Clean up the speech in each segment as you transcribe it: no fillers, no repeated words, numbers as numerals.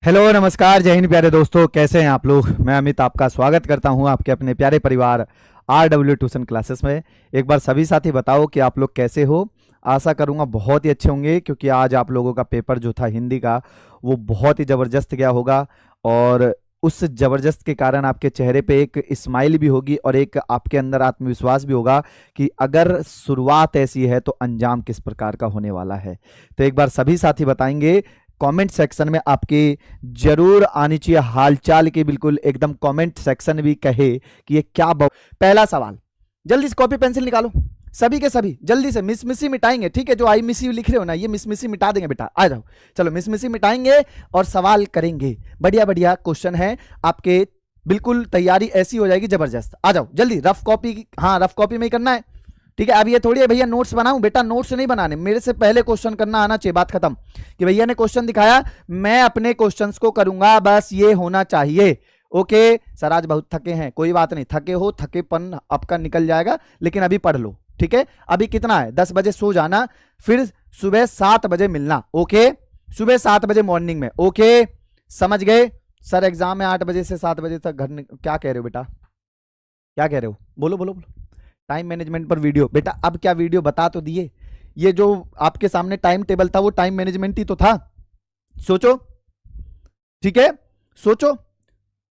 Hello नमस्कार जय हिंद प्यारे दोस्तों, कैसे हैं आप लोग। मैं अमित आपका स्वागत करता हूं आपके अपने प्यारे परिवार RW ट्यूशन क्लासेस में। एक बार सभी साथी बताओ कि आप लोग कैसे हो। आशा करूंगा बहुत ही अच्छे होंगे, क्योंकि आज आप लोगों का पेपर जो था हिंदी का वो बहुत ही ज़बरदस्त गया होगा। और उस ज़बरदस्त के कारण आपके चेहरे पे एक स्माइल भी होगी और एक आपके अंदर आत्मविश्वास भी होगा कि अगर शुरुआत ऐसी है तो अंजाम किस प्रकार का होने वाला है। तो एक बार सभी साथी बताएंगे कमेंट सेक्शन में, आपकी जरूर आनी चाहिए हालचाल की, बिल्कुल एकदम कमेंट सेक्शन भी कहे कि ये क्या पहला सवाल, जल्दी से कॉपी पेंसिल निकालो सभी के सभी, जल्दी से। मिस मिसी मिटाएंगे, ठीक है। जो आई मिस यू लिख रहे हो ना, ये मिस मिसी मिटा देंगे बेटा, आ जाओ। चलो मिस मिसी मिटाएंगे और सवाल करेंगे। बढ़िया बढ़िया क्वेश्चन है आपके, बिल्कुल तैयारी ऐसी हो जाएगी जबरदस्त। आ जाओ जल्दी, रफ कॉपी, हाँ रफ कॉपी में ही करना है, ठीक है। अब ये थोड़ी है भैया नोट्स बनाऊं, बेटा नोट्स नहीं बनाने, मेरे से पहले क्वेश्चन करना आना चाहिए। बात खत्म कि भैया ने क्वेश्चन दिखाया, मैं अपने क्वेश्चंस को करूंगा, बस ये होना चाहिए। ओके सर आज बहुत थके हैं, कोई बात नहीं, थके हो, थकेपन आपका निकल जाएगा, लेकिन अभी पढ़ लो, ठीक है। अभी कितना है, 10 बजे सो जाना, फिर सुबह 7 बजे मिलना। ओके सुबह 7 बजे मॉर्निंग में। ओके समझ गए। सर एग्जाम है 8 बजे से 7 बजे तक घर क्या कह रहे हो बेटा, क्या कह रहे हो, बोलो बोलो बोलो। टाइम मैनेजमेंट पर वीडियो, बेटा अब क्या वीडियो बता तो दिए। ये जो आपके सामने टाइम टेबल था वो टाइम मैनेजमेंट ही तो था। सोचो, ठीक है, सोचो।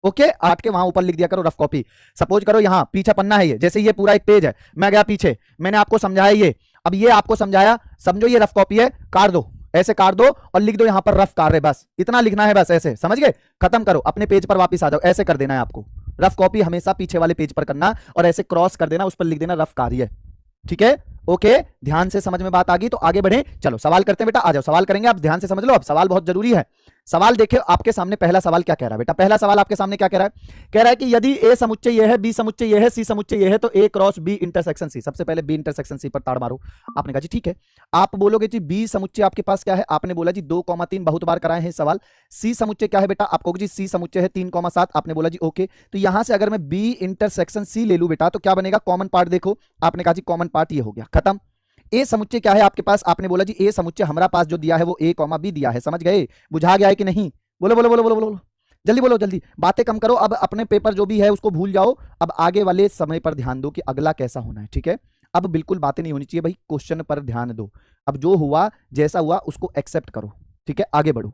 ओके आठ के वहां ऊपर लिख दिया करो रफ कॉपी। सपोज करो यहां पीछा पन्ना है, ये जैसे ये पूरा एक पेज है, मैं गया पीछे, मैंने आपको समझाया ये, अब ये आपको समझाया, समझो ये रफ कॉपी है, काट दो, ऐसे काट दो और लिख दो यहां पर रफ कार्य, बस इतना लिखना है, बस ऐसे, समझ गए। खत्म करो, अपने पेज पर वापस आ जाओ, ऐसे कर देना है आपको। रफ कॉपी हमेशा पीछे वाले पेज पर करना और ऐसे क्रॉस कर देना, उस पर लिख देना रफ कार्य, ठीक है। ओके ध्यान से समझ में बात आ गई तो आगे बढ़े। चलो सवाल करते हैं बेटा, आ जाओ सवाल करेंगे। आप ध्यान से समझ लो, अब सवाल बहुत जरूरी है। सवाल देखिए आपके सामने, पहला सवाल क्या कह रहा है बेटा, पहला सवाल आपके सामने क्या कह रहा है, कह रहा है कि यदि ए समुच्चय ये है, बी समुच्चय ये है, सी समुच्चय ये है, तो ए क्रॉस बी इंटरसेक्शन सी। सबसे पहले बी इंटरसेक्शन सी पर ताड़ मारो। आपने कहा जी ठीक है। आप बोलोगे जी बी समुच्चय आपके पास क्या है, आपने बोला जी 2,3, बहुत बार कराए हैं सवाल। सी समुच्चय क्या है बेटा, आप कहोगे जी सी समुच्चय है 3,7, आपने बोला जी ओके। तो यहां से अगर मैं बी इंटरसेक्शन सी ले लूं बेटा तो क्या बनेगा, कॉमन पार्ट देखो, आपने कहा जी कॉमन पार्ट ये हो गया, खत्म। ए समुच्चय क्या है आपके पास, आपने बोला जी ए समुच्चय हमारा पास जो दिया है वो ए कॉमा बी दिया है, समझ गए, बुझा गया है कि नहीं, बोलो बोलो बोलो बोलो बोलो, जल्दी बोलो, जल्दी बातें कम करो। अब अपने पेपर जो भी है उसको भूल जाओ, अब आगे वाले समय पर ध्यान दो कि अगला कैसा होना है, ठीक है। अब बिल्कुल बातें नहीं होनी चाहिए भाई, क्वेश्चन पर ध्यान दो। अब जो हुआ जैसा हुआ उसको एक्सेप्ट करो, ठीक है, आगे बढ़ो,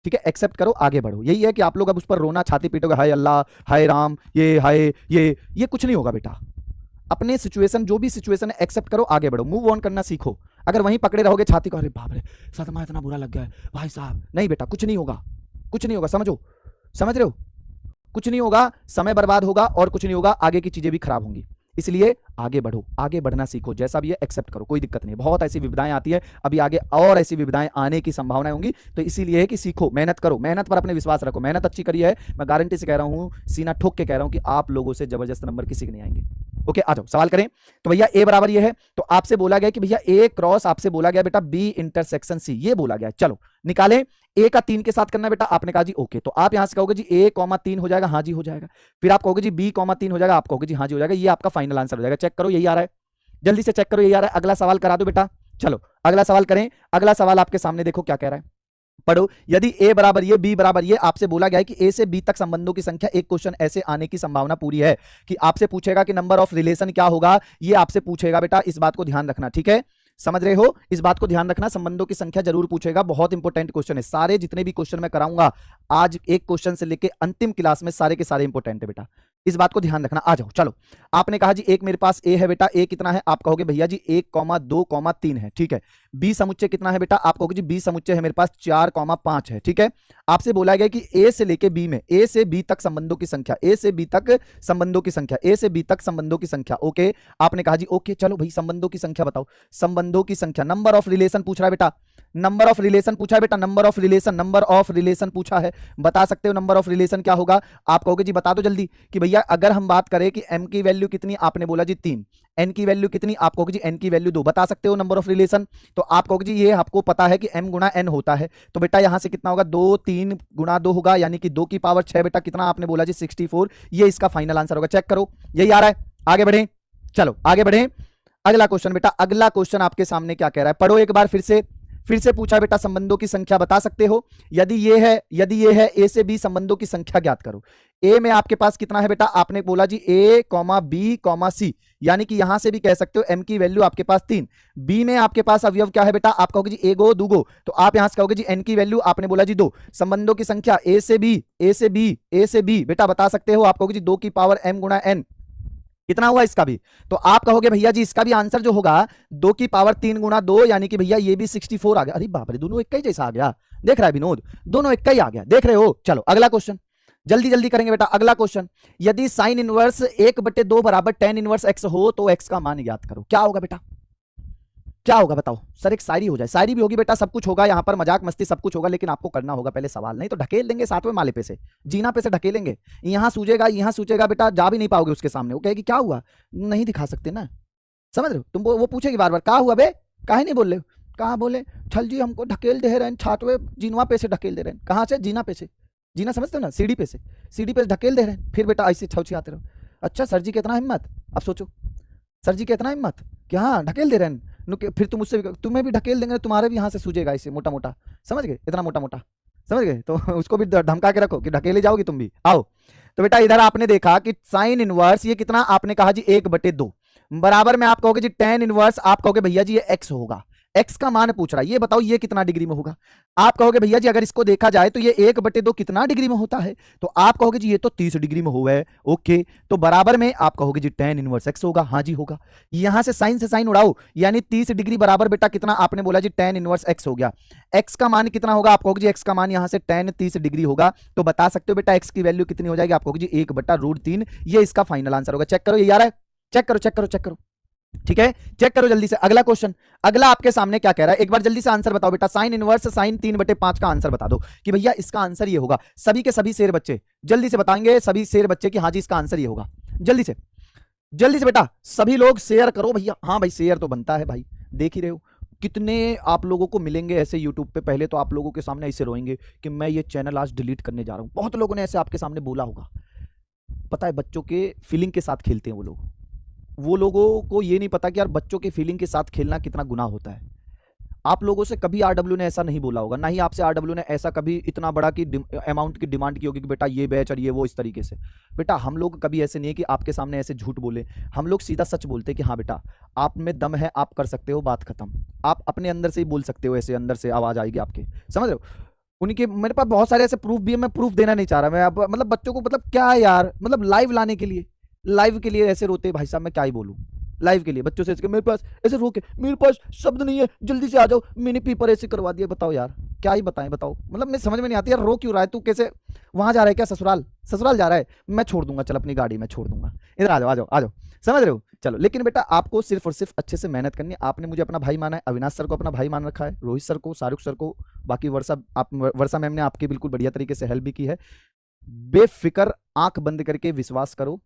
ठीक है, एक्सेप्ट करो, आगे बढ़ो। यही है कि आप लोग अब उस पर रोना छाती पीटोगे, हाय अल्लाह, हाय राम, ये हाय ये कुछ नहीं होगा बेटा। अपने सिचुएशन, जो भी सिचुएशन है एक्सेप्ट करो, आगे बढ़ो, मूव ऑन करना सीखो। अगर वहीं पकड़े रहोगे छाती को, अरे बाप रे सदमा इतना बुरा लग गया है भाई साहब, नहीं बेटा कुछ नहीं होगा, कुछ नहीं होगा, समझो, समझ रहे हो, कुछ नहीं होगा, समय बर्बाद होगा और कुछ नहीं होगा, आगे की चीजें भी खराब होंगी। इसलिए आगे बढ़ो, आगे बढ़ना सीखो, जैसा भी है एक्सेप्ट करो, कोई दिक्कत नहीं। बहुत ऐसी विविधाएं आती है, अभी आगे और ऐसी विविधाएं आने की संभावनाएं होंगी, तो इसीलिए है कि सीखो, मेहनत करो, मेहनत पर अपने विश्वास रखो, मेहनत अच्छी करी है, मैं गारंटी से कह रहा हूं, सीना ठोक के कह रहा हूं कि आप लोगों से जबरदस्त नंबर किसी के नहीं आएंगे। ओके आ जाओ सवाल करें। तो भैया ए बराबर ये है, तो आपसे बोला गया कि भैया ए क्रॉस, आपसे बोला गया बेटा बी इंटरसेक्शन सी, ये बोला गया। चलो निकालें, ए का 3 के साथ करना बेटा, आपने कहा जी ओके, तो आप यहां से कहोगे जी ए कॉमा 3 हो जाएगा, हाँ जी हो जाएगा। फिर आप कहोगे जी बी कॉमा 3 हो जाएगा, आप कहोगे जी हाँ जी हो जाएगा। ये आपका फाइनल आंसर हो जाएगा। चेक करो यही आ रहा है, जल्दी से चेक करो यही आ रहा है। अगला सवाल करा दो बेटा, चलो अगला सवाल करें। अगला सवाल आपके सामने देखो क्या कह रहा है, पढ़ो। यदि ए बराबर ये, बी बराबर ये, आपसे बोला गया है कि ए से बी तक संबंधों की संख्या, एक क्वेश्चन ऐसे आने की संभावना पूरी है कि आपसे पूछेगा कि नंबर ऑफ रिलेशन क्या होगा, ये आपसे पूछेगा बेटा, इस बात को ध्यान रखना, ठीक है, समझ रहे हो, इस बात को ध्यान रखना, संबंधों की संख्या जरूर पूछेगा, बहुत इंपॉर्टेंट क्वेश्चन है। सारे जितने भी क्वेश्चन मैं कराऊंगा आज एक क्वेश्चन से लेके अंतिम क्लास में, सारे के सारे इंपॉर्टेंट है बेटा, इस बात को ध्यान रखना। आ जाओ चलो, आपने कहा जी एक मेरे पास ए है बेटा, ए कितना है, आप कहोगे भैया जी 1,2,3 है, ठीक है। बी समुच्चय कितना है बेटा, आप कहोगे जी बी समुच्चय है मेरे पास 4,5 है, ठीक है। आपसे बोला गया कि ए से लेके बी में, ए से बी तक संबंधों की संख्या, ए से बी तक संबंधों की संख्या, ए से बी तक संबंधों की संख्या। ओके आपने कहा जी ओके, चलो भाई संबंधों की संख्या बताओ, संबंधों की संख्या, नंबर ऑफ रिलेशन पूछ रहा है बेटा, नंबर ऑफ रिलेशन पूछा है बेटा, number of relation, number of relation पूछा है, बता सकते हो नंबर ऑफ रिलेशन क्या होगा, आप कहोगे जी बता दो जल्दी कि भैया अगर हम बात करें कि m की वैल्यू कितनी, आपने बोला जी 3, n की वैल्यू कितनी, आप कहोगे जी n की वैल्यू 2, बता सकते हो नंबर ऑफ रिलेशन, तो आप कहोगे जी ये आपको पता है कि m गुणा n होता है, तो बेटा यहां से कितना होगा, 2 3 गुणा 2 होगा, यानी कि 2 की पावर 6 बेटा, कितना आपने बोला जी 64, ये इसका फाइनल आंसर होगा। चेक करो यही आ रहा है, आगे बढ़े, चलो आगे बढ़े। अगला क्वेश्चन बेटा, अगला क्वेश्चन आपके सामने क्या कह रहा है, पढ़ो एक बार फिर से, फिर से पूछा बेटा संबंधों की संख्या बता सकते हो। यदि ये है ए से बी संबंधों की संख्या ज्ञात करो। ए में आपके पास कितना है बेटा, आपने बोला जी ए कॉमा बी कॉमा सी, यानी कि यहां से भी कह सकते हो एम की वैल्यू आपके पास 3। बी में आपके पास अवयव क्या है बेटा, आप कहोगे जी एगो दूगो, तो आप यहां से कहोगे जी एन की वैल्यू आपने बोला जी 2। संबंधों की संख्या ए से बी बेटा बता सकते हो, आप कहोगे जी 2 की पावर m गुणा n, कितना हुआ इसका भी, तो आप कहोगे भैया जी इसका भी आंसर जो होगा 2 की पावर 3 गुणा 2, यानी कि भैया ये भी 64 आ गया। अरे बाप रे, दोनों एक ही जैसा आ गया, देख रहा है विनोद, दोनों एक ही आ गया, देख रहे हो। चलो अगला क्वेश्चन जल्दी जल्दी करेंगे बेटा। अगला क्वेश्चन, यदि साइन इनवर्स 1/2 बराबर tan इनवर्स x हो तो x का मान ज्ञात करो। क्या होगा बेटा, क्या होगा बताओ। सर एक शायरी हो जाए, शायरी भी होगी बेटा, सब कुछ होगा यहाँ पर, मजाक मस्ती सब कुछ होगा, लेकिन आपको करना होगा पहले सवाल, नहीं तो ढकेल देंगे 7वें माले पे से, जीना पे से ढकेलेंगे, यहाँ सूझेगा यहाँ सूझेगा बेटा, जा भी नहीं पाओगे उसके सामने, वो कहेगी क्या हुआ, नहीं दिखा सकते ना, समझ रहे हो तुम, वो पूछेगी बार बार क्या हुआ बे, काहे नहीं बोल रहे हो, कहाँ बोले छल जी हमको ढकेल दे रहे हैं 7वें जीनवा पे से ढकेल दे रहे हैं, कहाँ से, जीना पे से, जीना समझते हो ना, सीढ़ी पे से, सीढ़ी पे ढकेल दे रहे हैं, फिर बेटा ऐसे छौछी आते रहो। अच्छा सर जी कितना हिम्मत, अब सोचो सर जी कितना हिम्मत कि हाँ ढकेल दे रहे हैं, फिर तुम उससे भी, तुम्हें भी ढकेल देंगे, तुम्हारे भी यहाँ से सूझेगा इसे मोटा मोटा, समझ गए, इतना मोटा मोटा, समझ गए, तो उसको भी धमका के रखो कि ढकेले जाओगी तुम भी, आओ। तो बेटा इधर आपने देखा कि साइन इनवर्स ये कितना, आपने कहा जी 1/2 बराबर में, आप कहोगे जी tan इनवर्स, आप कहोगे भैया जी ये x होगा, x का मान पूछ रहा है, ये बताओ ये कितना डिग्री में होगा। आप कहोगे भैया जी अगर इसको देखा जाए तो ये 1/2 कितना डिग्री में होता है, तो आप कहोगे जी ये तो 30 डिग्री में हुआ है, ओके, तो बराबर में आप कहोगे जी tan इनवर्स x होगा, हाँ जी होगा। यहां से साइन उड़ाओ, यानी 30 डिग्री बराबर बेटा कितना, आपने बोला जी tan इनवर्स x हो गया, x का मान कितना होगा, आप कहोगे जी x का मान यहां से tan 30 डिग्री होगा, तो बता सकते हो बेटा x की वैल्यू कितनी हो जाएगी, आप कहोगे जी 1/√3, ये इसका फाइनल आंसर होगा। चेक करो ये यार है, चेक करो चेक करो चेक करो, ठीक है, चेक करो जल्दी से। अगला क्वेश्चन, अगला आपके सामने क्या कह रहा है, एक बार जल्दी से आंसर बताओ बेटा, साइन इनवर्स साइन 3/5 का आंसर बता दो कि भैया इसका आंसर ये होगा। सभी के सभी शेर बच्चे जल्दी से बताएंगे, सभी शेर बच्चे कि हाँ जी इसका आंसर ये होगा, जल्दी से बेटा सभी लोग शेयर करो भैया, हाँ भाई शेयर तो बनता है भाई, देख ही रहे हो कितने आप लोगों को मिलेंगे ऐसे यूट्यूब पे, पहले तो आप लोगों के सामने ऐसे रोएंगे कि मैं ये चैनल आज डिलीट करने जा रहा हूं, बहुत लोगों ने ऐसे आपके सामने बोला होगा, पता है बच्चों के फीलिंग के साथ खेलते हैं वो लोगों को ये नहीं पता कि यार बच्चों के फीलिंग के साथ खेलना कितना गुनाह होता है। आप लोगों से कभी आरडब्ल्यू ने ऐसा नहीं बोला होगा, ना ही आपसे आरडब्ल्यू ने ऐसा कभी इतना बड़ा की अमाउंट की डिमांड की होगी कि बेटा ये बैच और ये वो इस तरीके से। बेटा हम लोग कभी ऐसे नहीं है कि आपके सामने ऐसे झूठ बोले, हम लोग सीधा सच बोलते हैं कि हाँ बेटा आप में दम है, आप कर सकते हो, बात खत्म, आप अपने अंदर से ही बोल सकते हो, ऐसे अंदर से आवाज आएगी आपके, समझ रहे हो। उनके मेरे पास बहुत सारे ऐसे प्रूफ भी है, मैं प्रूफ देना नहीं चाह रहा, मैं मतलब बच्चों को मतलब क्या है यार, मतलब लाइव लाने के लिए, लाइव के लिए ऐसे रोते भाई साहब, मैं क्या ही बोलूं, लाइव के लिए बच्चों से मेरे पास ऐसे रो के मेरे पास शब्द नहीं है, जल्दी से आ जाओ, मैंने पेपर ऐसे करवा दिया, बताओ यार क्या ही बताएं, बताओ मतलब मैं समझ में नहीं आती यार, रो क्यों रहा है तू, कैसे वहां जा रहा है क्या, ससुराल जा रहा है, मैं छोड़ दूंगा, चल अपनी गाड़ी में छोड़ दूंगा, इधर आ जाओ आ जाओ आ जाओ, समझ रहे हो। चलो लेकिन बेटा आपको सिर्फ और सिर्फ अच्छे से मेहनत करनी है, आपने मुझे अपना भाई माना है, अविनाश सर को अपना भाई मान रखा है, रोहित सर को, शाहरुख सर को, बाकी वर्षा मैम ने आपकी बिल्कुल बढ़िया तरीके से हेल्प भी की है। बेफिक्र आंख बंद करके विश्वास करो,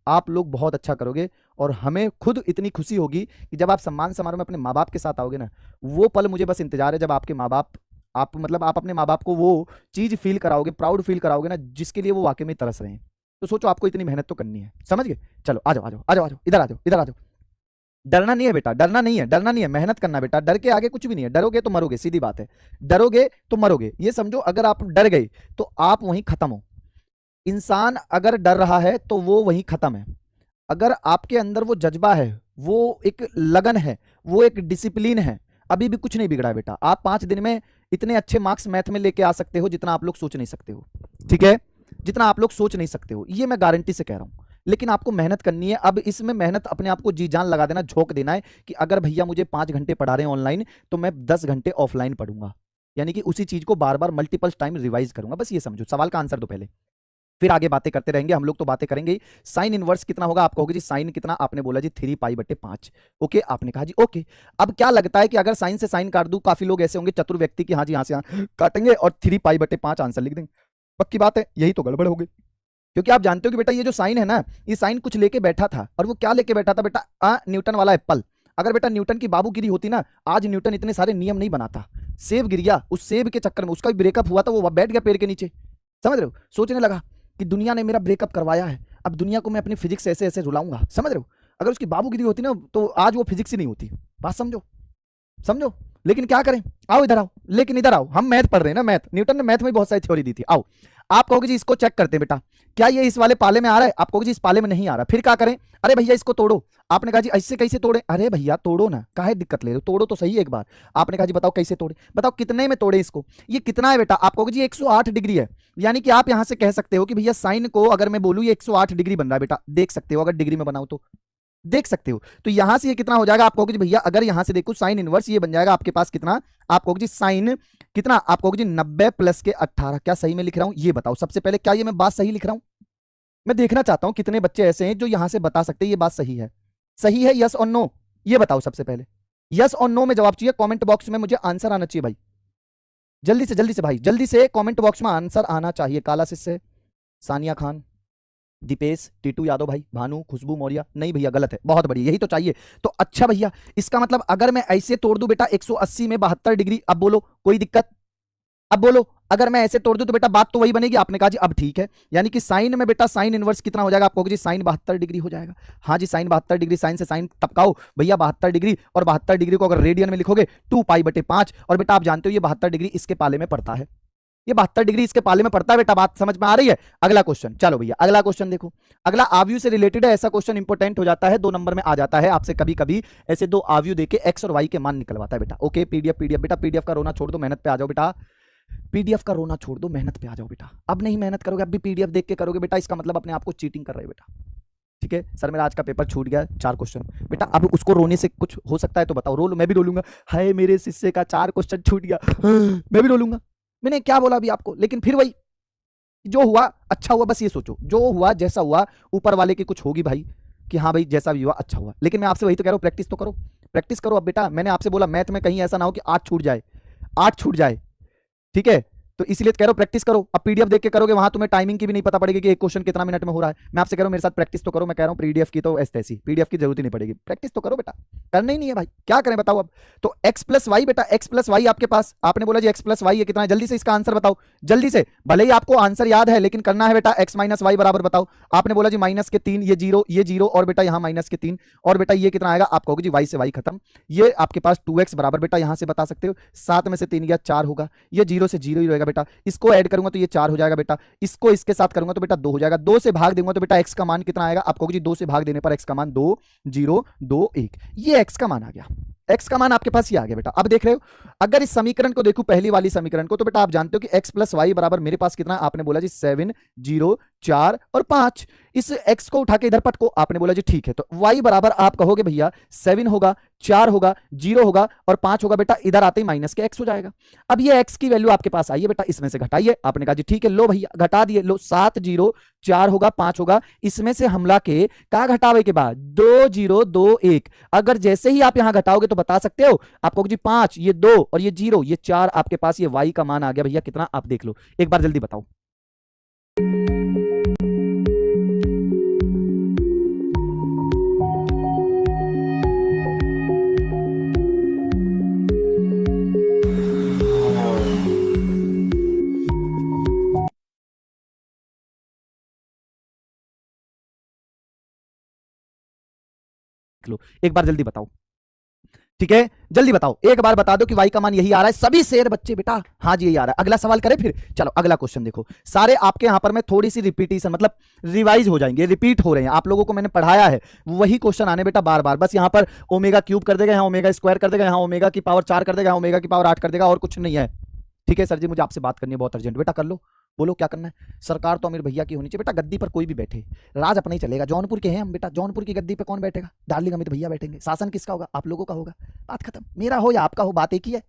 आप लोग बहुत अच्छा करोगे, और हमें खुद इतनी खुशी होगी कि जब आप सम्मान समारोह में अपने माँ बाप के साथ आओगे ना, वो पल मुझे बस इंतजार है जब आपके माँ बाप, आप मतलब आप अपने माँ बाप को वो चीज फील कराओगे, प्राउड फील कराओगे ना, जिसके लिए वो वाकई में तरस रहे हैं। तो सोचो आपको इतनी मेहनत तो करनी है, समझ गए। चलो आ जाओ आ जाओ आ जाओ आ जाओ, इधर आ जाओ इधर आ जाओ, डरना नहीं है बेटा, डरना नहीं है, डरना नहीं है, मेहनत करना बेटा, डर के आगे कुछ भी नहीं है, डरोगे तो मरोगे, सीधी बात है, डरोगे तो मरोगे, ये समझो, अगर आप डर गए तो आप वहीं खत्म हो। इंसान अगर डर रहा है तो वो वहीं खत्म है। अगर आपके अंदर वो जज्बा है, वो एक लगन है, वो एक डिसिप्लिन है, अभी भी कुछ नहीं बिगड़ा है बेटा। आप 5 दिन में इतने अच्छे मार्क्स मैथ में लेके आ सकते हो जितना आप लोग सोच नहीं सकते हो, ठीक है, जितना आप लोग सोच नहीं सकते हो, ये मैं गारंटी से कह रहा हूं। लेकिन आपको मेहनत करनी है, अब इसमें मेहनत अपने आप को जी जान लगा देना, झोंक देना है कि अगर भैया मुझे 5 घंटे पढ़ा रहे हैं ऑनलाइन तो मैं 10 घंटे ऑफलाइन पढ़ूंगा, यानी कि उसी चीज को बार बार मल्टीपल टाइम रिवाइज करूंगा। बस ये समझो, सवाल का आंसर दो पहले, फिर आगे बातें करते रहेंगे, हम लोग तो बातें करेंगे ही। साइन इनवर्स कितना होगा, आप कहोगे जी साइन कितना, आपने बोला जी 3π/5, ओके, आपने कहा जी ओके। अब क्या लगता है कि अगर साइन से साइन काट दूं, काफी लोग ऐसे होंगे चतुर व्यक्ति कि हाँ जी यहाँ से यहाँ काटेंगे और 3π/5 आंसर लिख देंगे। पक्की बात है, यही तो गड़बड़ हो गई, क्योंकि आप जानते हो कि बेटा ये जो साइन है ना, ये साइन कुछ लेके बैठा था, और वो क्या लेके बैठा था बेटा, न्यूटन वाला एप्पल। अगर बेटा न्यूटन की बाबूगिरी होती ना, आज न्यूटन इतने सारे नियम नहीं बनाता। सेब गिर गया, उस सेब के चक्कर में उसका भी ब्रेकअप हुआ था, वो बैठ गया पेड़ के नीचे, समझ रहे हो, सोचने लगा कि दुनिया ने मेरा ब्रेकअप करवाया है, अब दुनिया को मैं अपनी फिजिक्स ऐसे ऐसे रुलाऊंगा, समझ रहे हो। अगर उसकी बाबूगिरी होती ना तो आज वो फिजिक्स ही नहीं होती, बात समझो, समझो। लेकिन क्या करें, आओ इधर आओ, लेकिन इधर आओ, हम मैथ पढ़ रहे हैं ना, मैथ, न्यूटन ने मैथ में बहुत सारी थ्योरी दी थी। आओ, आप कहोगे जी इसको चेक करते हैं बेटा, क्या ये इस वाले पाले में आ रहा है, आप कहोगे जी इस पाले में नहीं आ रहा, फिर क्या करें, अरे भैया इसको तोड़ो। आपने कहा जी ऐसे कैसे तोड़े, अरे भैया तोड़ो ना, काहे दिक्कत ले रहे हो, तोड़ो तो सही एक बार। आपने कहा जी बताओ कैसे तोड़े, बताओ कितने में तोड़े इसको, ये कितना है बेटा, आप कहोगे जी 108 डिग्री है, यानी कि आप यहां से कह सकते हो कि भैया साइन को अगर मैं बोलूं ये 108 डिग्री बन रहा है बेटा, देख सकते हो, अगर डिग्री में बनाऊं तो देख सकते हो। तो यहां से ये कितना हो जाएगा, आप कहोगे जी भैया अगर यहां से देखो साइन इनवर्स ये बन जाएगा आपके पास कितना, आप कहोगे जी साइन कितना, आप कहोगे जी 90 प्लस के 18, क्या सही में लिख रहा हूं, ये बताओ सबसे पहले, क्या ये मैं बात सही लिख रहा हूं? मैं देखना चाहता हूं कितने बच्चे ऐसे हैं जो यहां से बता सकते हैं ये बात सही है, सही है, यस और नो, ये बताओ सबसे पहले, यस और नो में जवाब चाहिए, कमेंट बॉक्स में मुझे आंसर आना चाहिए भाई, जल्दी से भाई, जल्दी से कमेंट बॉक्स में आंसर आना चाहिए। काला शिष्य, सानिया खान, दीपेश, टीटू यादव भाई, भानु, खुशबू मौर्य, नहीं भैया गलत है, बहुत बढ़िया, यही तो चाहिए। तो अच्छा भैया, इसका मतलब अगर मैं ऐसे तोड़ दूं बेटा 180 में 72 डिग्री, अब बोलो कोई दिक्कत, अब बोलो, अगर मैं ऐसे तोड़ दूं तो बेटा बात तो वही बनेगी। आपने कहा जी अब ठीक है, यानी कि साइन में बेटा साइन इनवर्स कितना हो जाएगा, आप कहोगे जी साइन 72 डिग्री हो जाएगा। हाँ जी साइन 72 डिग्री, साइन से साइन टपकाओ भैया 72 डिग्री, और 72 डिग्री को अगर रेडियन में लिखोगे 2π/5, और बेटा आप जानते हो ये 72 डिग्री इसके पाले में पड़ता है, ये 72 डिग्री इसके पाले में पड़ता है बेटा, बात समझ में आ रही है। अगला क्वेश्चन, चलो भैया अगला क्वेश्चन देखो, अगला आव्यू से रिलेटेड है, ऐसा क्वेश्चन इंपोर्टेंट हो जाता है, 2 नंबर में आ जाता है आपसे कभी कभी, ऐसे 2 आव्यू देके एक्स और वाई के मान निकलवाता है बेटा। ओके पीडीएफ बेटा, पीडीएफ का रोना छोड़ दो, मेहनत पे आ जाओ बेटा, पीडीएफ का रोना छोड़ दो, मेहनत पे आ जाओ बेटा। अब नहीं मेहनत करोगे, अब भी पीडीएफ देख के करोगे बेटा, इसका मतलब अपने आप को चीटिंग कर रहे हो बेटा। ठीक है सर, मेरा आज का पेपर छूट गया 4 क्वेश्चन, बेटा अब उसको रोने से कुछ हो सकता है तो बताओ, रो लो, मैं भी रो लूंगा, हाय मेरे शिष्य का 4 क्वेश्चन छूट गया, मैं भी रो लूंगा। मैंने क्या बोला अभी आपको, लेकिन फिर वही, जो हुआ अच्छा हुआ, बस ये सोचो जो हुआ जैसा हुआ ऊपर वाले की कुछ होगी भाई, कि हाँ भाई जैसा भी हुआ अच्छा हुआ। लेकिन मैं आपसे वही तो कह रहा हूँ, प्रैक्टिस तो करो, प्रैक्टिस करो। अब बेटा मैंने आपसे बोला मैथ में कहीं ऐसा ना हो कि 8 छूट जाए, 8 छूट जाए, ठीक है, तो इसलिए कह रहा हूं प्रैक्टिस करो। अब पीडीएफ देख के करोगे वहां तुम्हें टाइमिंग की भी नहीं पता पड़ेगी कि एक क्वेश्चन कितना मिनट में हो रहा है। मैं आपसे कह रहा हूं मेरे साथ प्रैक्टिस तो करो, मैं कह रहा हूं पीडीएफ की तो ऐसी पीडीएफ की जरूरत ही नहीं पड़ेगी, प्रैक्टिस तो करो बेटा, करना ही नहीं है भाई, क्या करें बताओ। अब तो x प्लस वाई बेटा, x प्लस वाई आपके पास, आपने बोला जी x प्लस वाई है कितना है, जल्दी से इसका आंसर बताओ, जल्दी से, भले ही आपको आंसर याद है लेकिन करना है बेटा। x माइनस वाई बराबर बताओ, आपने बोला जी माइनस के 3, ये जीरो और बेटा यहाँ माइनस के 3, और बेटा ये कितना आएगा, आप कहोगे जी y से y खत्म, ये आपके पास 2x बराबर बेटा यहां से बता सकते हो 7 में से 3 गया 4 होगा, ये 0 से 0 ही रहेगा बेटा, इसको ऐड करूंगा तो ये 4 हो जाएगा बेटा, इसको इसके साथ करूंगा तो बेटा 2 हो जाएगा, 2 से भाग दूंगा तो बेटा x का मान कितना आएगा, आप कहोगे जी 2 से भाग देने पर x का मान 2 0 2 1, ये x का मान आ गया, x का मान आपके पास ये आ गया बेटा। अब देख रहे हो, अगर इस समीकरण को देखो पहली वाली समीकरण को, तो बेटा आप जानते हो कि x प्लस वाई बराबर मेरे पास कितना, आपने बोला जी 7 0 4 और 5, इस x को उठा के इधर पटको, आपने बोला जी ठीक है, तो y बराबर आप कहोगे भैया 7 होगा 4 होगा 0 होगा और 5 होगा बेटा, इधर आते ही माइनस के x हो जाएगा। अब ये x की वैल्यू आपके पास आई है बेटा, इसमें से घटाइए, आपने कहा जी ठीक है, लो भैया घटा दिए, लो 7 0 4 होगा 5 होगा, इसमें से हमला के का घटावे के बाद 2 0 2 1, अगर जैसे ही आप यहां घटाओगे तो बता सकते हो, आप कहोगे जी 5 ये 2 और ये 0 ये 4, आपके पास ये y का मान आ गया भैया कितना, आप देख लो एक बार जल्दी बताओ। लो एक बार जल्दी बताओ, ठीक है जल्दी बताओ, एक बार बता दो कि y का मान यही आ रहा है, सभी शेर बच्चे बेटा, हाँ जी यही आ रहा है। अगला सवाल करें फिर, चलो अगला क्वेश्चन देखो, सारे आपके यहां पर मैं थोड़ी सी रिपीटिशन मतलब रिवाइज हो जाएंगे, रिपीट हो रहे हैं, आप लोगों को मैंने पढ़ाया है वही क्वेश्चन आने बेटा बार बार, बस यहां पर ओमेगा क्यूब कर देगा, यहाँ ओमेगा स्क्वायर कर देगा, यहाँ ओमेगा की पावर 4 कर देगा, यहाँ ओमेगा की पावर 8 कर देगा, और कुछ नहीं है। ठीक है सर जी मुझे आपसे बात करनी है बहुत अर्जेंट, बेटा कर लो, बोलो क्या करना है। सरकार तो अमीर भैया की होनी चाहिए बेटा, गद्दी पर कोई भी बैठे, राज अपना ही चलेगा, जौनपुर के हैं हम बेटा, जौनपुर की गद्दी पे कौन बैठेगा, डार्लिंग अमित भैया बैठेंगे, शासन किसका होगा, आप लोगों का होगा, बात खत्म, मेरा हो या आपका हो बात एक ही है,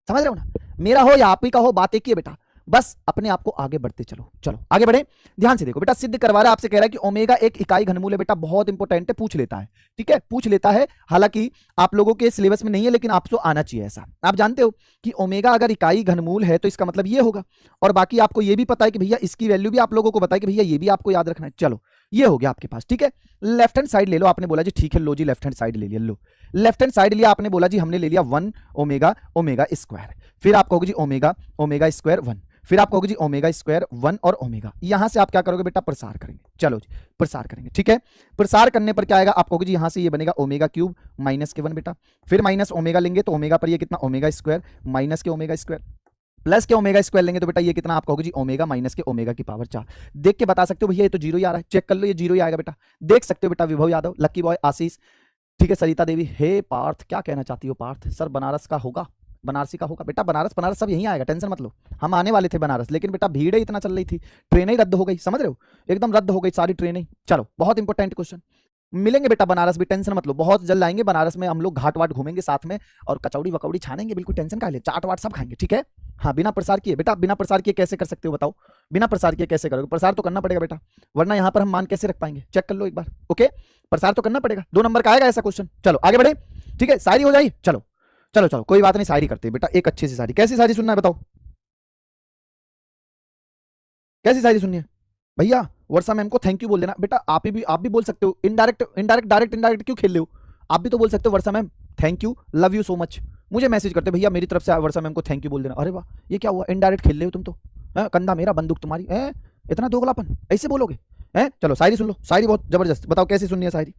समझ रहे हो ना, मेरा हो या आप ही का हो बात एक ही है बेटा, बस अपने आप को आगे बढ़ते चलो, चलो आगे बढ़े। ध्यान से देखो बेटा, सिद्ध करवा रहा है आपसे, कह रहा है कि ओमेगा एक इकाई घनमूल है बेटा, बहुत इंपॉर्टेंट है, पूछ लेता है, ठीक है पूछ लेता है, हालांकि आप लोगों के सिलेबस में नहीं है लेकिन आपको आना चाहिए ऐसा। आप जानते हो कि ओमेगा अगर इकाई घनमूल है तो इसका मतलब ये होगा, और बाकी आपको ये भी पता है कि भैया इसकी वैल्यू भी आप लोगों को पता है कि भैया ये भी आपको याद रखना है। चलो ये हो गया आपके पास, ठीक है लेफ्ट हैंड साइड ले लो, आपने बोला जी ठीक है, लो जी लेफ्ट हैंड साइड ले लिया, लो लेफ्ट हैंड साइड लिया, आपने बोला जी हमने ले लिया 1 ओमेगा ओमेगा स्क्वायर, फिर आप कहोगे जी ओमेगा ओमेगा स्क्वायर 1, फिर आप कहोगे जी ओमेगा स्क्वायर 1 और ओमेगा, यहां से आप क्या करोगे बेटा, प्रसार करेंगे। चलो जी प्रसार करेंगे, ठीक है। प्रसार करने पर क्या आएगा, आप कहोगे जी यहां से ये बनेगा ओमेगा क्यूब माइनस के 1 बेटा, फिर माइनस ओमेगा लेंगे तो ओमेगा पर ये कितना, ओमेगा स्क्वायर माइनस के ओमेगा स्क्वायर, प्लस के ओमेगा स्क्वायर लेंगे तो बेटा ये कितना, आप कहोगे जी ओमेगा माइनस के ओमेगा की पावर 4। देख के बता सकते हो भैया ये तो जीरो ही आ रहा है, चेक कर लो ये जीरो ही आएगा बेटा, देख सकते हो बेटा। विभव यादव, लक्की बॉय, आशीष, ठीक है, सरिता देवी, हे पार्थ, क्या कहना चाहती हो पार्थ, सर बनारस का होगा, बनारसी का होगा बेटा, बनारस बनारस सब यहीं आएगा, टेंशन मत लो। हम आने वाले थे बनारस, लेकिन बेटा भीड़ ही इतना चल रही थी, ट्रेनें ही रद्द हो गई, समझ रहे हो, एकदम रद्द हो गई सारी ट्रेनें। चलो बहुत इंपॉर्टेंट क्वेश्चन, मिलेंगे बेटा बनारस भी, टेंशन मत लो, बहुत जल्द आएंगे बनारस में, हम लोग घाट वाट घूमेंगे साथ में और कचौड़ी वकौड़ी छानेंगे, बिल्कुल टेंशन का ले, चाट वाट सब खाएंगे, ठीक है। हाँ बिना प्रसार किए बेटा, बिना प्रसार किए कैसे कर सकते हो बताओ, बिना प्रसार किए कैसे करोगे, प्रसार तो करना पड़ेगा बेटा, वरना यहां पर हम मान कैसे रख पाएंगे, चेक कर लो एक बार, ओके। प्रसार तो करना पड़ेगा, 2 नंबर का आएगा ऐसा क्वेश्चन। चलो आगे बढ़े, ठीक है, शायरी हो जाए, चलो चलो चलो कोई बात नहीं, शायरी करते हैं बेटा, एक अच्छी सी शायरी, कैसी शायरी सुनना है बताओ, कैसी शायरी सुननी है भैया। वर्षा मैम को थैंक यू बोल देना बेटा, आप भी बोल सकते हो, इनडायरेक्ट इनडायरेक्ट डायरेक्ट इनडायरेक्ट क्यों खेल रहे हो, आप भी तो बोल सकते हो Varsha ma'am thank you, love you so much, मुझे मैसेज करते भैया मेरी तरफ से वर्षा मैम को थैंक यू बोल देना। अरे वाह ये क्या हुआ, इनडायरेक्ट खेल रहे हो तुम तो, कंधा मेरा बंदूक तुम्हारी, इतना दोगलापन ऐसे बोलोगे, चलो शायरी सुन लो, शायरी बहुत जबरदस्त, बताओ कैसी सुननी है शायरी,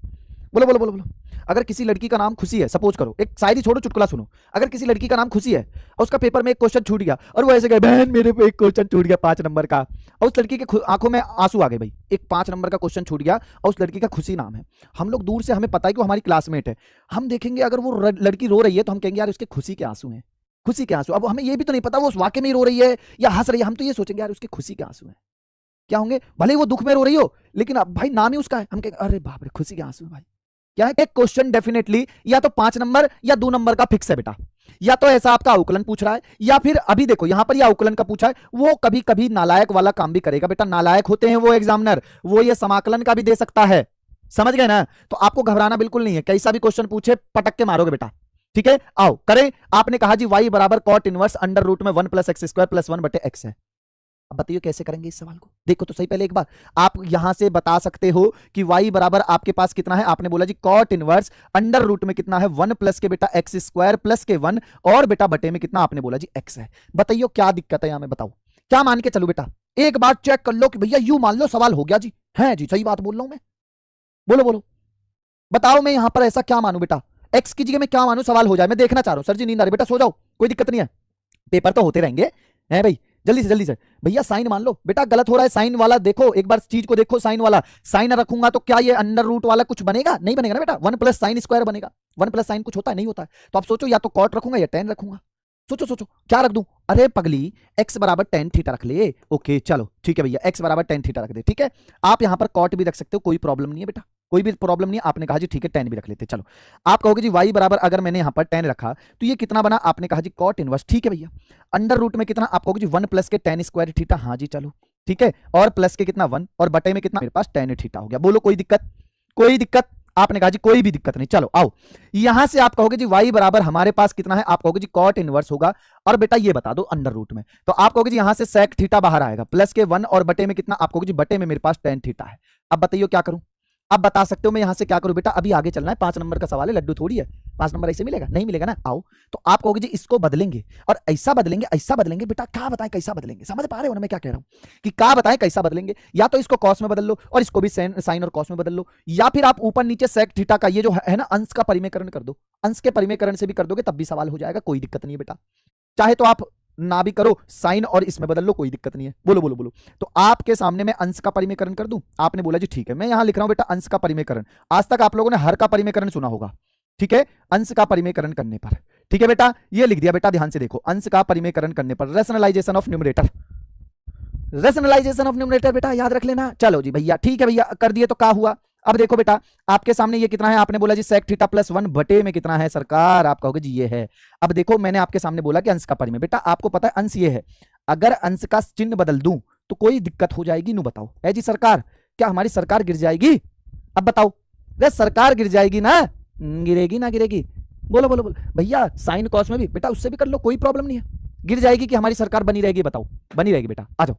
बोलो बोलो बोलो बोलो। अगर किसी लड़की का नाम खुशी है, सपोज करो, एक शायरी छोड़ो चुटकुला सुनो, अगर किसी लड़की का नाम खुशी है और उसका पेपर में एक क्वेश्चन छूट गया और वो ऐसे कहे बहन मेरे पे एक क्वेश्चन छूट गया 5 नंबर का, और उस लड़की के आंखों में आंसू आ गए, भाई एक 5 नंबर का क्वेश्चन छूट गया और उस लड़की का खुशी नाम है, हम लोग दूर से, हमें पता है कि वो हमारी क्लासमेट है, हम देखेंगे अगर वो लड़की रो रही है तो हम कहेंगे यार उसके खुशी के आंसू हैं, खुशी के आंसू। अब हमें ये भी तो नहीं पता वो उस वाकई में रो रही है या हंस रही है, हम तो ये सोचेंगे यार उसके खुशी के आंसू हैं, क्या होंगे, भले ही वो दुख में रो रही हो लेकिन अब भाई नाम ही उसका है, हम कहेंगे अरे बाप रे खुशी के आंसू भाई। क्या है, एक क्वेश्चन डेफिनेटली या तो 5 नंबर या 2 नंबर का फिक्स है बेटा, या तो ऐसा आपका अवकलन पूछ रहा है, या फिर अभी देखो यहां पर ये अवकलन का पूछा है, वो कभी कभी नालायक वाला काम भी करेगा बेटा, नालायक होते हैं वो एग्जामिनर, वो ये समाकलन का भी दे सकता है, समझ गए ना। तो आपको घबराना बिल्कुल नहीं है, कैसा भी क्वेश्चन पूछे पटक के मारोगे बेटा, ठीक है। आओ करें, आपने कहा जी y बराबर कॉट इनवर्स अंडर रूट में 1 + x² + 1 बटे x है। अब बताइए कैसे करेंगे इस सवाल को, देखो तो सही पहले एक बार, आप यहां से बता सकते हो कि y बराबर आपके पास कितना है, आपने बोला जी कॉट इनवर्स अंडर रूट में कितना है 1 प्लस के बेटा x² + के 1 और बेटा बटे में कितना, आपने बोला जी x है। बताइए क्या दिक्कत है यहां में, बताओ क्या मान के चलो बेटा, एक बार चेक कर लो कि भैया यू मान लो सवाल हो गया जी, है जी सही बात बोल रहा हूं मैं, बोलो बोलो बताओ, मैं यहां पर ऐसा क्या मानू बेटा, x की जगह में क्या मानू, सवाल हो जाए, मैं देखना चाह रहा हूं। सर जी नींद आ रही, बेटा सो जाओ, कोई दिक्कत नहीं है, पेपर तो होते रहेंगे हैं भाई, जल्दी से भैया साइन मान लो, बेटा गलत हो रहा है साइन वाला, देखो एक बार चीज को देखो, साइन वाला, साइन रखूंगा तो क्या ये अंडर रूट वाला कुछ बनेगा, नहीं बनेगा ना बेटा, 1 + sin² बनेगा, 1 + sin कुछ होता है, नहीं होता है, तो आप सोचो या तो कॉट रखूंगा या tan रखूंगा, सोचो सोचो क्या रख दूं, अरे पगली x बराबर tan थीटा रख ले, ओके चलो ठीक है भैया x बराबर tan थीटा रख दे, ठीक है। आप यहां पर कॉट भी रख सकते हो, कोई प्रॉब्लम नहीं है बेटा, कोई भी प्रॉब्लम नहीं है, आपने कहा जी ठीक है tan भी रख लेते, चलो आप कहोगे जी y बराबर अगर मैंने यहां पर tan रखा तो ये कितना बना, आपने कहा जी कॉट इनवर्स, ठीक है भैया, अंडर रूट में कितना, आप कहोगे जी 1 + के tan² थीटा, हाँ जी चलो ठीक है, और प्लस के कितना 1 और बटे में कितना, मेरे पास tan थीटा हो गया, बोलो कोई दिक्कत, कोई दिक्कत, आपने कहा जी कोई भी दिक्कत नहीं। चलो आओ यहां से आप कहोगे जी y बराबर हमारे पास कितना है, आप कहोगे जी कॉट इनवर्स होगा, और बेटा ये बता दो अंडर रूट में, तो आप कहोगे जी यहां से sec थीटा बाहर आएगा, प्लस के 1 और बटे में कितना, आप कहोगे जी बटे में मेरे पास tan थीटा है। अब बताइए क्या करूं, अब बता सकते हो मैं यहां से क्या करूं बेटा, अभी आगे चलना है, 5 नंबर का सवाल है, लड्डू थोड़ी है, 5 नंबर ऐसे मिलेगा, नहीं मिलेगा ना। आओ तो आप कहोगे जी इसको बदलेंगे और ऐसा बदलेंगे बेटा, क्या बताएं कैसा बदलेंगे, समझ पा रहे हो ना मैं क्या कह रहा हूं, कि क्या बताएं कैसा बदलेंगे, या तो इसको कॉस में बदल लो और इसको भी साइन और कॉस में बदल लो, या फिर आप ऊपर नीचे सेक थीटा का ये जो है ना अंश का परिमेयकरण कर दो, अंश के परिमेयकरण से भी कर दोगे तब भी सवाल हो जाएगा, कोई दिक्कत नहीं है बेटा, चाहे तो आप ना भी करो, साइन और इसमें बदल लो, कोई दिक्कत नहीं है, बोलो बोलो बोलो। तो आपके सामने मैं अंश का परिमेयकरण कर दूं, आपने बोला जी ठीक है, मैं यहां लिख रहा हूं बेटा अंश का परिमेयकरण, आज तक आप लोगों ने हर का परिमेयकरण सुना होगा, ठीक है, अंश का परिमेयकरण करने पर, ठीक है बेटा, ये लिख दिया बेटा, ध्यान से देखो, अंश का परिमेयकरण करने पर rationalisation of numerator, rationalisation of numerator बेटा याद रख लेना। चलो जी भैया ठीक है भैया कर दिए, तो क्या हुआ, अब देखो बेटा आपके सामने ये कितना है, आपने बोला जी sec थीटा + 1 बटे में कितना है सरकार, आप कहोगे जी ये है। अब देखो मैंने आपके सामने बोला कि अंश का परिमेय, बेटा आपको पता है अंश ये है, अगर अंश का चिन्ह बदल दूं तो कोई दिक्कत हो जाएगी, नु बताओ है जी सरकार, क्या हमारी सरकार गिर जाएगी, अब बताओ वे सरकार गिर जाएगी ना, गिरेगी ना गिरेगी, बोलो बोलो बोलो भैया, साइन कॉस में भी बेटा उससे भी कर लो, कोई प्रॉब्लम नहीं है, गिर जाएगी कि हमारी सरकार बनी रहेगी, बताओ बनी रहेगी बेटा, आ जाओ।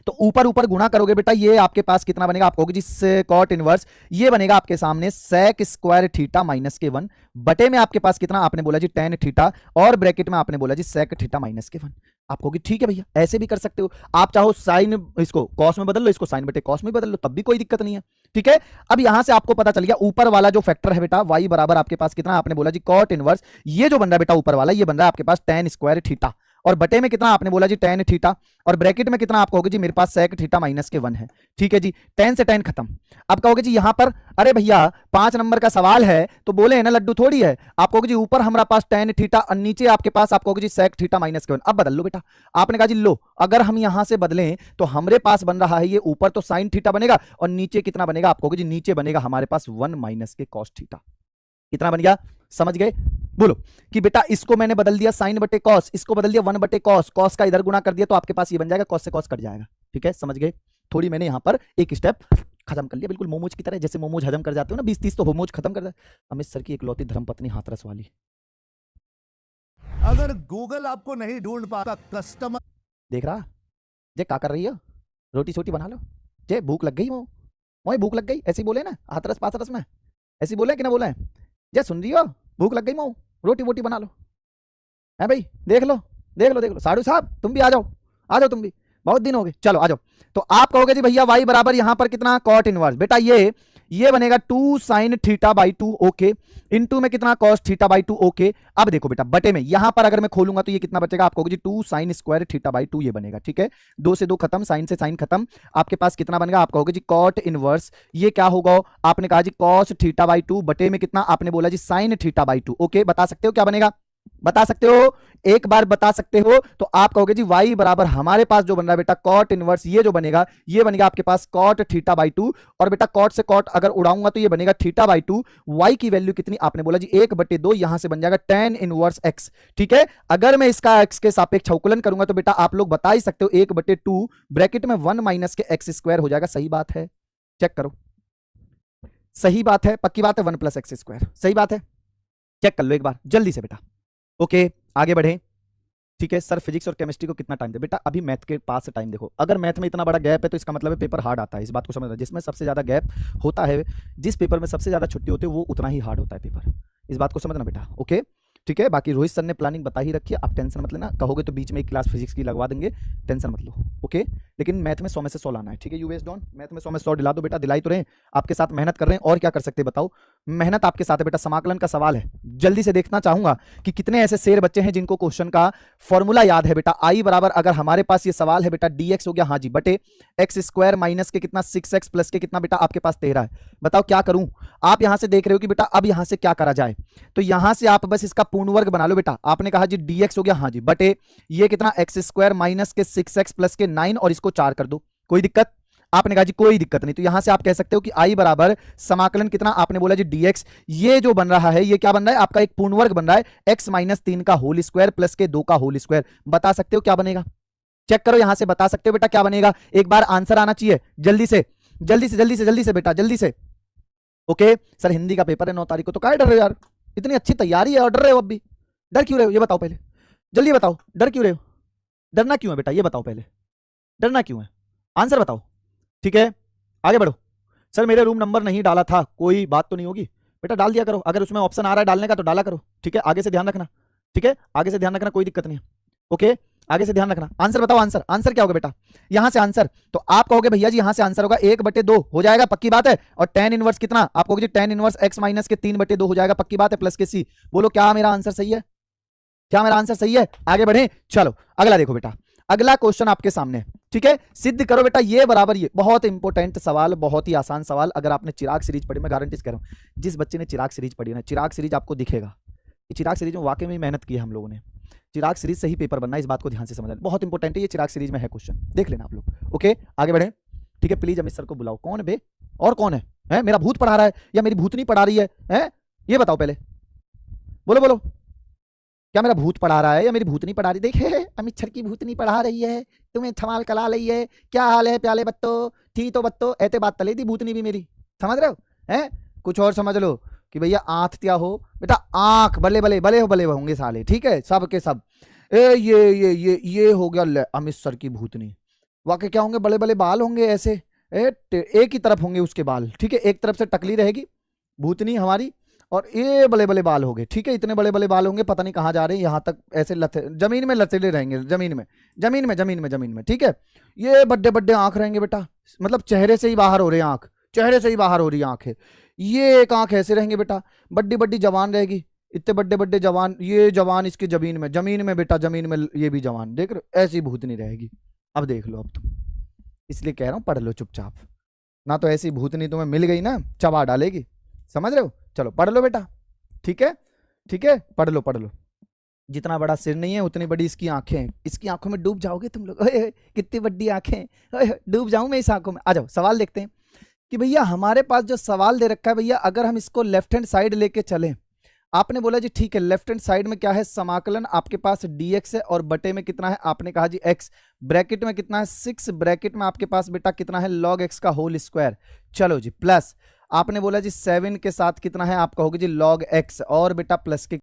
तो ऊपर ऊपर गुणा करोगे बेटा, ये आपके पास कितना बनेगा, आप कहोगे जी कॉट इनवर्स, ये बनेगा आपके सामने sec² थीटा माइनस के 1 बटे में आपके पास कितना, आपने बोला जी tan थीटा और ब्रैकेट में आपने बोला जी sec थीटा माइनस के 1, आप कहोगे ठीक है भैया ऐसे भी कर सकते हो, आप चाहो साइन इसको कॉस में बदल लो, इसको साइन बटे कॉस में बदल लो, तब भी कोई दिक्कत नहीं है। ठीक है, अब यहां से आपको पता चल गया ऊपर वाला जो फैक्टर है बेटा y बराबर आपके पास कितना, आपने बोला जी कॉट इनवर्स, ये जो बन रहा है बेटा ऊपर वाला ये बन रहा है आपके पास tan स्क्वायर थीटा, और बटे में कितना आपने बोला जी tan थीटा, और ब्रैकेट में कितना आप कहोगे जी मेरे पास sec थीटा माइनस के 1 है। ठीक है जी, tan से tan खत्म। अब कहोगे जी यहां पर अरे भैया 5 नंबर का सवाल है तो बोले है ना लड्डू थोड़ी है, आप कहोगे जी ऊपर हमारा पास tan थीटा और नीचे आपके पास आप कहोगे जी sec थीटा माइनस के 1। अब बदल लो बेटा, आपने कहा जी लो अगर हम यहां से बदलें तो हमारे पास बन रहा है ये ऊपर तो sin थीटा बनेगा और नीचे कितना बनेगा, आप कहोगे जी नीचे बनेगा हमारे पास 1 माइनस के cos थीटा। कितना बन गया, समझ गए? बोलो कि बेटा इसको मैंने बदल दिया साइन बटे कॉस, इसको बदल दिया 1 बटे कॉस, कॉस का इधर गुना कर दिया तो आपके पास ये बन जाएगा कॉस से कॉस कट जाएगा। ठीक है, समझ गए? थोड़ी मैंने यहां पर एक स्टेप खत्म कर लिया, बिल्कुल मोमोज की तरह, जैसे मोमोज हजम कर जाते हो ना 20-30 तो होमोज खत्म कर जाते। अमित सर की इकलौती धर्मपत्नी हाथरस वाली। अगर गूगल आपको नहीं ढूंढ पाता कस्टमर देख रहा जे क्या कर रही है, रोटी छोटी बना लो जे, भूख लग गई वो भूख लग गई, ऐसे ही बोले ना हाथरस पाथरस में, ऐसे ही बोले कि ना बोले जे, सुन रही हो भूख लग गई मो, रोटी वोटी बना लो है भाई, देख लो देख लो देख लो। साधु साहब तुम भी आ जाओ तुम भी, बहुत दिन हो गए, चलो आ जाओ। तो आप कहोगे जी भैया y बराबर यहां पर कितना कॉट इनवर्स, बेटा ये बनेगा 2 sine theta by 2 okay, into में कितना कॉस थीटा बाई 2 ओके। अब देखो बेटा बटे में यहां पर अगर मैं खोलूंगा तो ये कितना बचेगा, आप कहोगे जी 2 साइन स्क्वायर थीटा बाई 2 ये बनेगा। ठीक है, 2 से 2 खत्म, साइन से साइन खत्म, आपके पास कितना बनेगा, आप कहोगे जी कॉट इनवर्स, ये क्या होगा, आपने कहा जी कॉस थीटा बाई 2 बटे में कितना, आपने बोला जी साइन थीटा बाई 2 ओके। बता सकते हो क्या बनेगा, बता सकते हो, एक बार बता सकते हो तो आप कहोगे जी y बराबर हमारे पास जो बन रहा है बेटा कॉट इनवर्स, ये जो बनेगा ये बनेगा आपके पास कॉट थीटा बाई 2, और बेटा कॉट से कॉट अगर उड़ाऊंगा तो ये बनेगा थीटा बाई 2, y की वैल्यू कितनी आपने बोला जी 1/2, यहां से बन जाएगा tan इनवर्स x। ठीक है, अगर मैं इसका x के सापेक्ष अवकलन करूंगा तो बेटा आप लोग बता ही सकते हो 1/2 ब्रैकेट में 1 माइनस के x स्क्वायर हो जाएगा। सही बात है, चेक करो, सही बात है, पक्की बात है, 1 प्लस एक्स स्क्वायर, सही बात है, चेक कर लो एक बार जल्दी से बेटा। ओके आगे बढ़े। ठीक है सर फिजिक्स और केमिस्ट्री को कितना टाइम दे, बेटा अभी मैथ के पास से टाइम देखो, अगर मैथ में इतना बड़ा गैप है तो इसका मतलब है पेपर हार्ड आता है, इस बात को समझना, जिसमें सबसे ज्यादा गैप होता है, जिस पेपर में सबसे ज्यादा छुट्टी होती है वो उतना ही हार्ड होता है पेपर, इस बात को समझना बेटा। ओके ठीक है, बाकी रोहित सर ने प्लानिंग बता ही रखी है, आप टेंशन मत लेना, कहोगे तो बीच में एक क्लास फिजिक्स की लगवा देंगे, टेंशन मत लो। ओके, लेकिन मैथ में 100 में से 100 लाना है। ठीक है, यूएस डॉन मैथ में 100 में 100 दिला दो बेटा, दिलाई तो रहे, आपके साथ मेहनत कर रहे हैं, और क्या कर सकते हैं बताओ, मेहनत आपके साथ है बेटा। समाकलन का सवाल है, जल्दी से देखना चाहूंगा कि कितने ऐसे शेर बच्चे हैं जिनको क्वेश्चन का फॉर्मूला याद है बेटा। आई बराबर अगर हमारे पास ये सवाल है बेटा dx हो गया, हाँ जी, बटे एक्स स्क्वायर माइनस के कितना 6x प्लस के कितना बेटा आपके पास 13 है। बताओ क्या करूं, आप यहां से देख रहे हो कि बेटा अब यहां से क्या करा जाए, तो यहां से आप बस इसका पूर्ण वर्ग बना लो बेटा। आपने कहा जी dx हो गया, हाँ जी, बटे ये कितना एक्स स्क्वायर माइनस के 6x प्लस के 9 और इसको 4 कर दो, कोई दिक्कत, आपने कहा जी कोई दिक्कत नहीं। तो यहां से आप कह सकते हो कि आई बराबर समाकलन कितना, आपने बोला जी dx, ये जो बन रहा है ये क्या बन रहा है आपका एक पूर्ण वर्ग बन रहा है x माइनस 3 का होल स्क्वायर प्लस के 2 का होल स्क्वायर। बता सकते हो क्या बनेगा, चेक करो यहां से, बता सकते हो बेटा क्या बनेगा, एक बार आंसर आना चाहिए जल्दी से जल्दी से जल्दी से जल्दी से बेटा जल्दी से। ओके सर हिंदी का पेपर है 9 तारीख को, तो क्या डर रहे हो यार, इतनी अच्छी तैयारी है और डर रहे हो, अब भी डर क्यों रहे हो ये बताओ पहले, जल्दी बताओ डर क्यों रहे हो, डरना क्यों है बेटा ये बताओ पहले, डरना क्यों है, आंसर बताओ। ठीक है आगे बढ़ो। सर मेरे रूम नंबर नहीं डाला था, कोई बात तो नहीं होगी बेटा, डाल दिया करो, अगर उसमें ऑप्शन आ रहा है डालने का तो डाला करो। ठीक है, आगे से ध्यान रखना, ठीक है आगे से ध्यान रखना, कोई दिक्कत नहीं है। ओके आगे से ध्यान रखना, आंसर बताओ, आंसर आंसर क्या होगा बेटा, यहां से आंसर, तो आप कहोगे भैया जी यहां से आंसर होगा 1/2 हो जाएगा, पक्की बात है, और tan इनवर्स कितना, आप कहोगे जी tan इनवर्स x माइनस के 3/2 हो जाएगा, पक्की बात है, प्लस के c। बोलो क्या मेरा आंसर सही है, क्या मेरा आंसर सही है, आगे बढ़े। चलो अगला देखो बेटा, अगला क्वेश्चन आपके सामने, ठीक है सिद्ध करो बेटा ये बराबर ये, बहुत इंपॉर्टेंट सवाल, बहुत ही आसान सवाल। अगर आपने चिराग सीरीज पढ़ी, मैं गारंटी कह रहा हूं जिस बच्चे ने चिराग सीरीज पढ़ी है ना, चिराग सीरीज आपको दिखेगा कि चिराग सीरीज में वाकई में मेहनत की है हम लोगों ने, चिराग सीरीज से ही पेपर बनना है, इस बात को ध्यान से समझना, बहुत इंपॉर्टेंट है ये, चिराग सीरीज में है क्वेश्चन, देख लेना आप लोग। ओके आगे बढ़े। ठीक है प्लीज अमित सर को बुलाओ, कौन बे और कौन है मेरा भूत पढ़ा रहा है या मेरी भूतनी पढ़ा रही है ये बताओ पहले, बोलो बोलो, क्या मेरा भूत पढ़ा रहा है या मेरी भूतनी पढ़ा रही, देखे अमित सर की भूतनी पढ़ा रही है, तुम्हें थमाल कला रही है, क्या हाल है प्याले बत्तो, थी तो बत्तो, ऐसे बात तले थी भूतनी भी मेरी, समझ रहे हो हैं, कुछ और समझ लो कि भैया आंख क्या हो बेटा, आंख बले बले बले हो बले होंगे साले, ठीक है सब के सब। ये हो गया अमित सर की भूतनी, वाकई क्या होंगे, बड़े बड़े बाल होंगे ऐसे, एक ही तरफ होंगे उसके बाल, ठीक है एक तरफ से टकली रहेगी भूतनी हमारी, और ये बड़े बड़े बाल हो गए, ठीक है, इतने बड़े बड़े बाल होंगे, पता नहीं कहाँ जा रहे हैं, यहाँ तक ऐसे जमीन में लचीले रहेंगे, जमीन में, ठीक है। ये बड्डे बड्डे आंख रहेंगे बेटा, मतलब चेहरे से ही बाहर हो रहे हैं आंख, चेहरे से ही बाहर हो रही है आंखें। ये एक आंख ऐसे रहेंगे बेटा, बड्डी बड्डी जवान रहेगी, इतने बड्डे बड्डे जवान, ये जवान इसकी जमीन में बेटा, जमीन में ये भी जवान, देख रहे हो, ऐसी भूतनी रहेगी। अब देख लो, अब तुम, इसलिए कह रहा हूं पढ़ लो चुपचाप, ना तो ऐसी भूतनी तुम्हें मिल गई ना चबा डालेगी, समझ रहे हो। चलो पढ़ लो बेटा, ठीक है, ठीक है, पढ़ लो पढ़ लो। जितना बड़ा सिर नहीं है उतनी बड़ी इसकी आंखें हैं, इसकी आंखों में डूब जाओगे तुम लोग, ओए, ओए, कितनी बड़ी आंखें हैं, ओए, ओए, डूब जाऊं मैं इस आंखों में। आ जाओ सवाल देखते हैं कि भैया हमारे पास जो सवाल दे रखा है भैया, अगर हम इसको लेफ्ट हैंड साइड लेके चलें, आपने बोला जी ठीक है, लेफ्ट हैंड साइड में क्या है, समाकलन आपके पास dx है, और बटे में कितना है, आपने कहा जी x, ब्रैकेट में कितना है 6, ब्रैकेट में आपके पास बेटा कितना है log x का होल स्क्वायर, चलो जी प्लस, आपने बोला जी 7 के साथ कितना है, आप कहोगे जी log x, और बेटा प्लस के